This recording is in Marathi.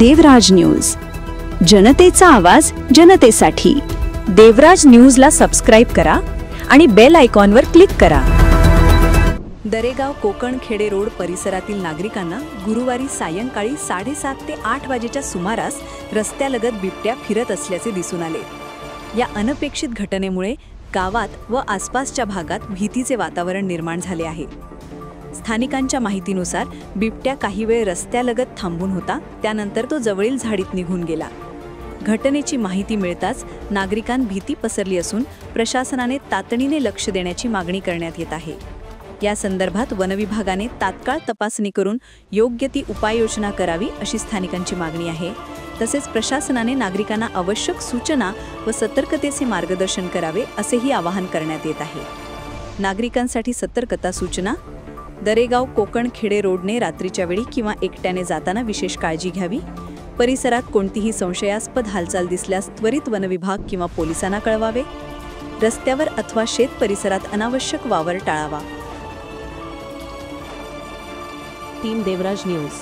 देवराज न्यूज, जनतेचा आवाज जनतेसाठी। देवराज न्यूजला सबस्क्राइब करा आणि बेल आयकॉनवर क्लिक करा। दरेगाव कोकण खेडे रोड परिसरातील नागरिकांना गुरुवारी सायंकाळी 7:30 ते 8 वाजेच्या सुमारास रस्त्यालगत बिबट्या फिरत असल्याचे दिसून आले। या अनपेक्षित घटनेमुळे गावात व आसपासच्या भागात भीतीचे वातावरण निर्माण झाले आहे। स्थानिकांच्या माहितीनुसार बिबट्या काही वेळ रस्त्यालगत थांबून होता, त्यानंतर तो जवळील झाडीत निघून गेला। घटनेची माहिती मिळताच नागरिकांत भीती पसरली असून प्रशासनाने तातडीने लक्ष देण्याची मागणी करण्यात येत आहे। या संदर्भात वनविभागाने तात्काळ तपासणी करून योग्य ती उपाययोजना करावी अशी स्थानिकांची मागणी आहे। तसेच प्रशासनाने नागरिकांना आवश्यक सूचना व सतर्कतेचे मार्गदर्शन करावे असेही आवाहन करण्यात येत आहे। नागरिकांसाठी सतर्कता सूचना: दरेगाव कोकण खेडे रोडने रात्रीच्या वेळी किंवा एकट्याने जाताना विशेष काळजी घ्यावी। परिसरात कोणतीही संशयास्पद हालचाल दिसल्यास त्वरित वनविभाग किंवा पोलिसांना कळवावे। रस्त्यावर अथवा शेत परिसरात अनावश्यक वावर टाळावा। टीम देवराज न्यूज।